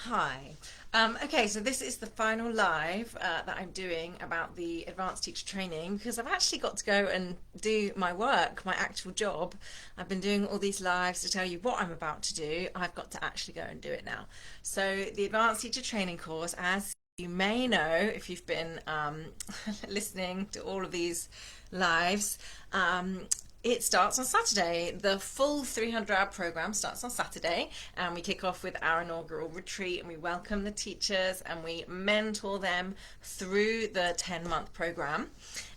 Hi. Okay, so this is the final live that I'm doing about the advanced teacher training because I've actually got to go and do my work, my actual job. I've been doing all these lives to tell you what I'm about to do. I've got to actually go and do it now. So the advanced teacher training course, as you may know if you've been listening to all of these lives, it starts on Saturday. The full 300-hour program starts on Saturday, and we kick off with our inaugural retreat, and we welcome the teachers and we mentor them through the 10-month program.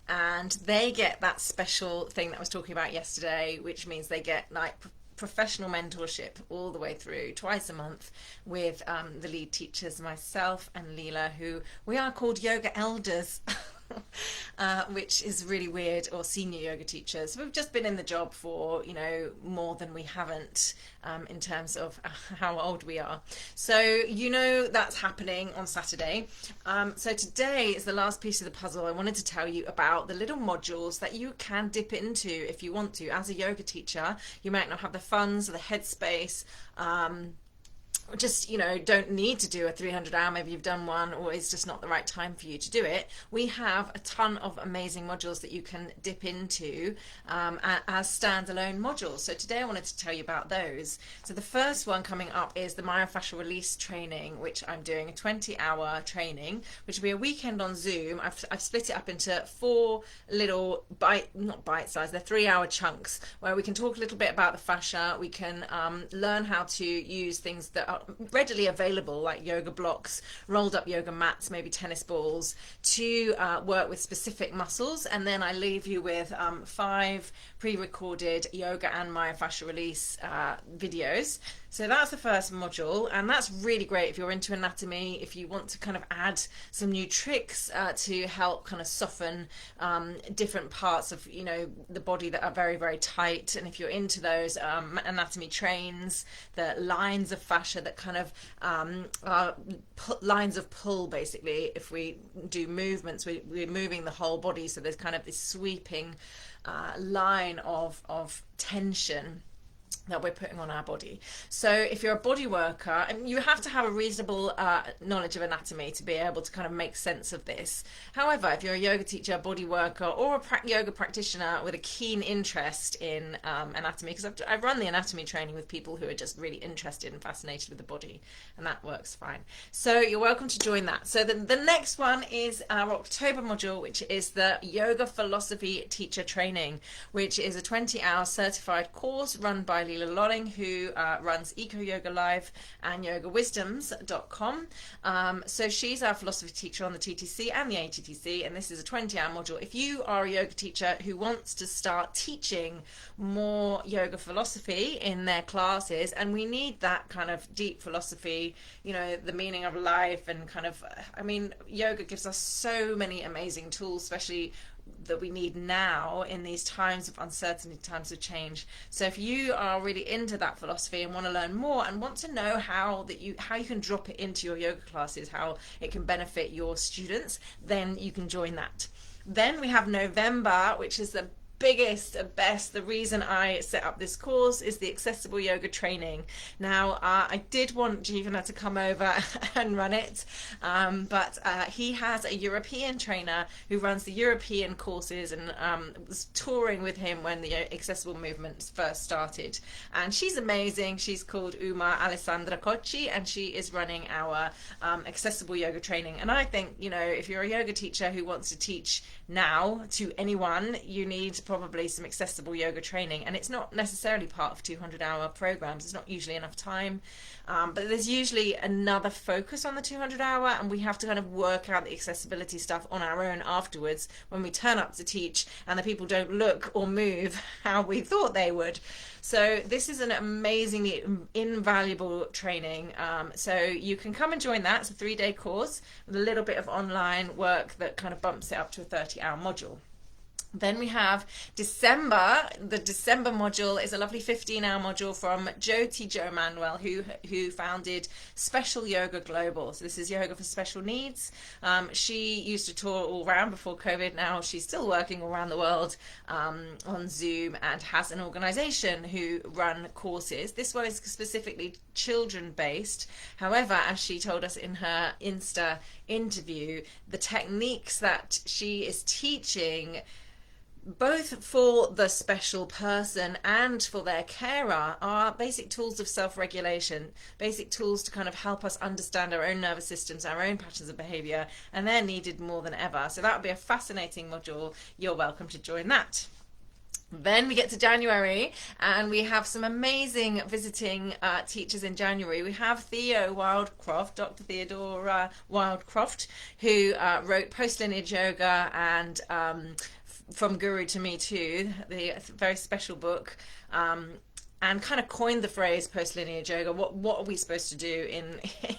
And they get that special thing that I was talking about yesterday, which means they get like professional mentorship all the way through, twice a month, with the lead teachers, myself and Leela, who we are called yoga elders. Which is really weird, or senior yoga teachers. We've just been in the job for, more than we haven't, in terms of how old we are. So, that's happening on Saturday. So today is the last piece of the puzzle. I wanted to tell you about the little modules that you can dip into if you want to. As a yoga teacher, you might not have the funds or the headspace, just don't need to do a 300-hour. Maybe you've done one, or it's just not the right time for you to do it. We have a ton of amazing modules that you can dip into as standalone modules. So today I wanted to tell you about those. So the first one coming up is the Myofascial release training, which I'm doing, a 20-hour training, which will be a weekend on Zoom. I've split it up into 4 little not bite size, they're 3-hour chunks, where we can talk a little bit about the fascia. We can learn how to use things that are readily available, like yoga blocks, rolled up yoga mats, maybe tennis balls, to work with specific muscles. And then I leave you with 5 pre-recorded yoga and myofascial release videos. So that's the first module, and that's really great if you're into anatomy, if you want to kind of add some new tricks to help kind of soften different parts of the body that are very, very tight. And if you're into those anatomy trains, the lines of fascia that kind of are lines of pull, basically. If we do movements, we're moving the whole body, so there's kind of this sweeping line of tension that we're putting on our body. So if you're a body worker, and you have to have a reasonable knowledge of anatomy to be able to kind of make sense of this. However, if you're a yoga teacher, body worker, or a yoga practitioner with a keen interest in anatomy, because I've run the anatomy training with people who are just really interested and fascinated with the body, and that works fine. So you're welcome to join that. So the next one is our October module, which is the Yoga Philosophy Teacher Training, which is a 20-hour certified course run by Leela Lolling, who runs Eco Yoga Live and yogawisdoms.com. So she's our philosophy teacher on the TTC and the ATTC, and this is a 20-hour module. If you are a yoga teacher who wants to start teaching more yoga philosophy in their classes, and we need that kind of deep philosophy, the meaning of life, and kind of, yoga gives us so many amazing tools, especially that we need now in these times of uncertainty, times of change. So if you are really into that philosophy and want to learn more and want to know how you can drop it into your yoga classes, how it can benefit your students, then you can join that. Then we have November, which is the biggest and best. The reason I set up this course is the accessible yoga training. Now I did want Jivana to come over and run it, but he has a European trainer who runs the European courses, and was touring with him when the accessible movement first started, and she's amazing. She's called Uma Alessandra Cocci, and she is running our accessible yoga training. And I think if you're a yoga teacher who wants to teach now to anyone, you need probably some accessible yoga training. And it's not necessarily part of 200-hour programs. It's not usually enough time, but there's usually another focus on the 200-hour, and we have to kind of work out the accessibility stuff on our own afterwards when we turn up to teach and the people don't look or move how we thought they would. So this is an amazingly invaluable training. So you can come and join that. It's a 3-day course with a little bit of online work that kind of bumps it up to a 30-hour module. Then we have December. The December module is a lovely 15-hour module from Jyoti Jo Manuel, who founded Special Yoga Global. So this is yoga for special needs. She used to tour all around before COVID. Now she's still working all around the world on Zoom, and has an organization who run courses. This one is specifically children-based. However, as she told us in her Insta interview, the techniques that she is teaching, both for the special person and for their carer, are basic tools of self-regulation, basic tools to kind of help us understand our own nervous systems, our own patterns of behavior, and they're needed more than ever. So that would be a fascinating module. You're welcome to join that. Then we get to January, and we have some amazing visiting teachers in January. We have Theo Wildcroft, Dr. Theodora Wildcroft, who wrote Post-Lineage Yoga and From Guru to Me Too, the very special book, and kind of coined the phrase post-lineage yoga. What are we supposed to do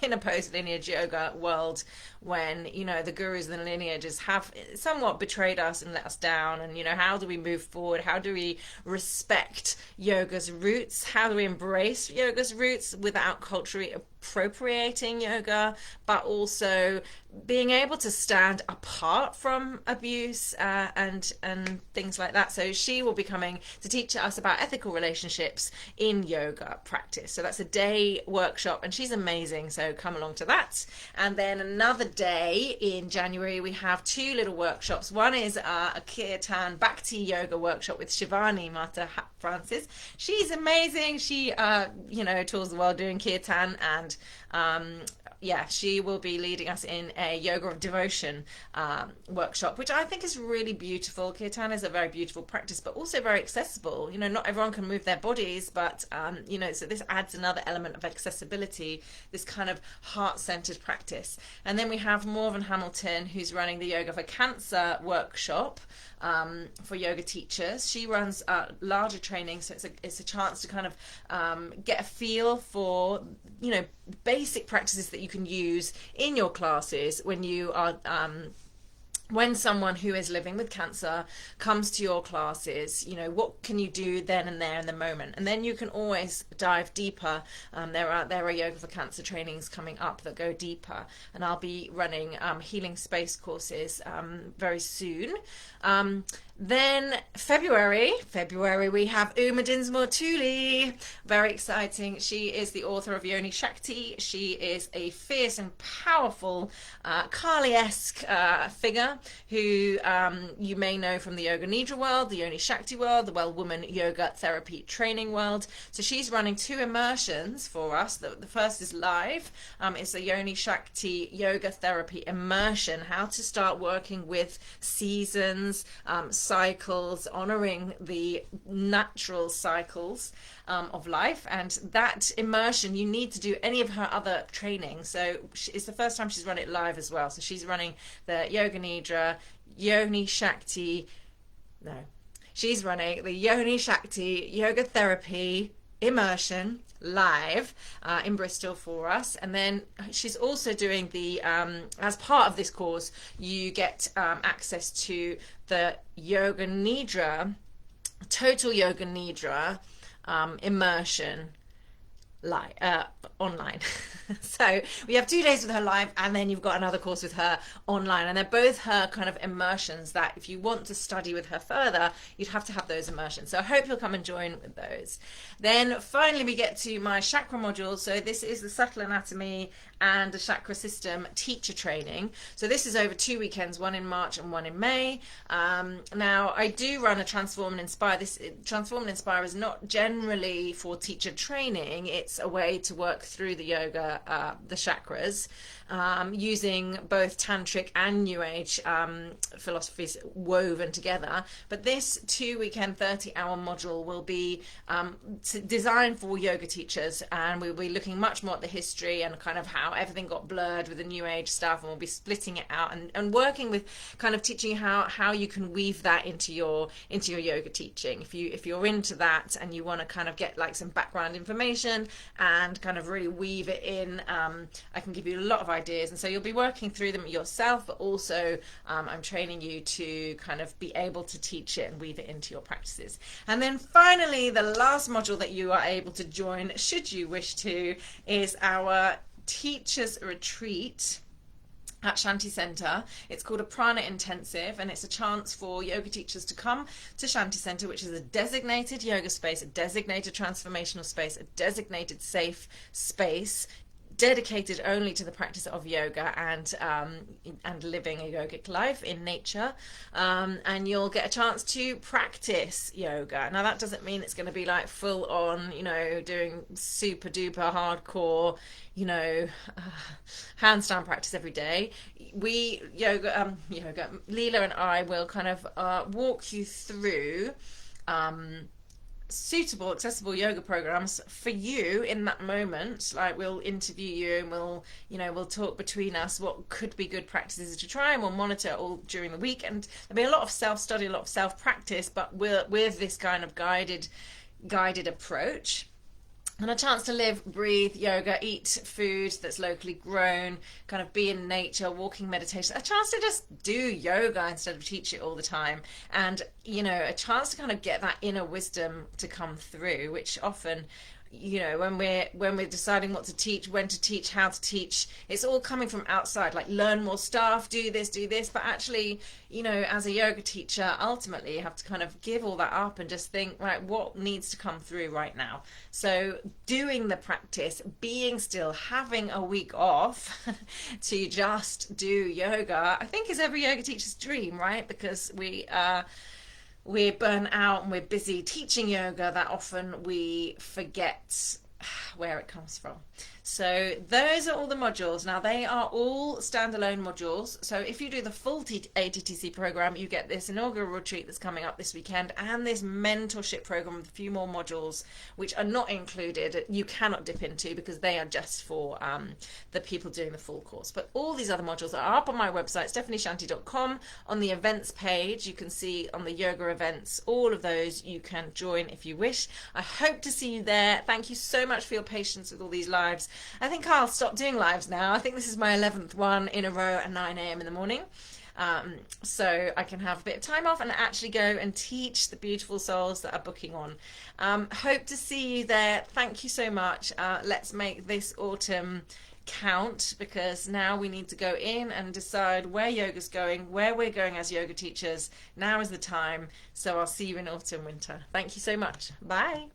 in a post-lineage yoga world when, you know, the gurus and the lineages have somewhat betrayed us and let us down? And, you know, how do we move forward? How do we respect yoga's roots? How do we embrace yoga's roots without culturally appropriating yoga, but also being able to stand apart from abuse and things like that? So she will be coming to teach us about ethical relationships in yoga practice. So that's a day workshop, and she's amazing, so come along to that. And then another day in January, we have two little workshops. One is a Akirtan Bhakti yoga workshop with Shivani Mata Francis. She's amazing. She tours the world doing kirtan, and she will be leading us in a yoga of devotion workshop, which I think is really beautiful. Kirtan is a very beautiful practice, but also very accessible. You know, not everyone can move their bodies, but so this adds another element of accessibility, this kind of heart-centered practice. And then we have Morven Hamilton, who's running the Yoga for Cancer workshop for yoga teachers. She runs larger training, so it's a chance to kind of get a feel for, you know, basic practices that you can use in your classes when you are when someone who is living with cancer comes to your classes. You know, what can you do then and there in the moment? And then you can always dive deeper. There are yoga for cancer trainings coming up that go deeper, and I'll be running healing space courses very soon. Then February we have Uma Dinsmore Tooley. Very exciting. She is the author of Yoni Shakti. She is a fierce and powerful Kali-esque figure who you may know from the Yoga Nidra world, the Yoni Shakti world, the Well Woman Yoga Therapy Training world. So she's running two immersions for us. The first is live. It's a Yoni Shakti Yoga Therapy immersion, how to start working with seasons, cycles, honoring the natural cycles of life. And that immersion, you need to do any of her other training. So it's the first time she's run it live as well. So she's running the Yoga Nidra, Yoni Shakti, she's running the Yoni Shakti Yoga Therapy immersion live in Bristol for us. And then she's also doing the as part of this course, you get access to the Yoga Nidra, Total Yoga Nidra immersion live online. So we have 2 days with her live, and then you've got another course with her online, and they're both her kind of immersions that if you want to study with her further, you'd have to have those immersions. So I hope you'll come and join with those. Then finally we get to my chakra module. So this is the subtle anatomy and the chakra system teacher training. So this is over 2 weekends, one in March and one in May. Now I do run a Transform and Inspire. This Transform and Inspire is not generally for teacher training. It's a way to work through the yoga, the chakras, using both tantric and new age philosophies woven together. But this 2 weekend 30-hour module will be designed for yoga teachers, and we'll be looking much more at the history and kind of how everything got blurred with the new age stuff, and we'll be splitting it out and working with kind of teaching you how you can weave that into your yoga teaching. If you're into that and you want to kind of get like some background information and kind of really weave it in. I can give you a lot of ideas, and so you'll be working through them yourself, but also I'm training you to kind of be able to teach it and weave it into your practices. And then finally, the last module that you are able to join, should you wish to, is our Teachers Retreat at Shanti Centre. It's called a Prana Intensive, and it's a chance for yoga teachers to come to Shanti Centre, which is a designated yoga space, a designated transformational space, a designated safe space dedicated only to the practice of yoga and living a yogic life in nature, and you'll get a chance to practice yoga. Now that doesn't mean it's going to be like full on, you know, doing super duper hardcore, you know, handstand practice every day. Leela and I will kind of walk you through suitable, accessible yoga programs for you in that moment. Like, we'll interview you and we'll talk between us what could be good practices to try, and we'll monitor all during the week. And there'll be a lot of self-study, a lot of self-practice, but with this kind of guided approach. And a chance to live, breathe yoga, eat food that's locally grown, kind of be in nature, walking meditation. A chance to just do yoga instead of teach it all the time. And, you know, a chance to kind of get that inner wisdom to come through, which often, you know, when we're deciding what to teach, when to teach, how to teach, it's all coming from outside, like learn more stuff, do this, but actually, you know, as a yoga teacher, ultimately you have to kind of give all that up and just think, right, what needs to come through right now? So doing the practice, being still, having a week off to just do yoga, I think is every yoga teacher's dream, right? Because we're burnt out and we're busy teaching yoga that often we forget where it comes from. So those are all the modules. Now, they are all standalone modules. So if you do the full ATTC program, you get this inaugural retreat that's coming up this weekend and this mentorship program with a few more modules which are not included. You cannot dip into because they are just for the people doing the full course. But all these other modules are up on my website, stephanieshanti.com. On the events page, you can see on the yoga events, all of those you can join if you wish. I hope to see you there. Thank you so much for your patience with all these lives. I think I'll stop doing lives now. I think this is my 11th one in a row at 9 a.m. in the morning. So I can have a bit of time off and actually go and teach the beautiful souls that are booking on. Hope to see you there. Thank you so much. Let's make this autumn count, because now we need to go in and decide where yoga's going, where we're going as yoga teachers. Now is the time. So I'll see you in autumn, winter. Thank you so much. Bye.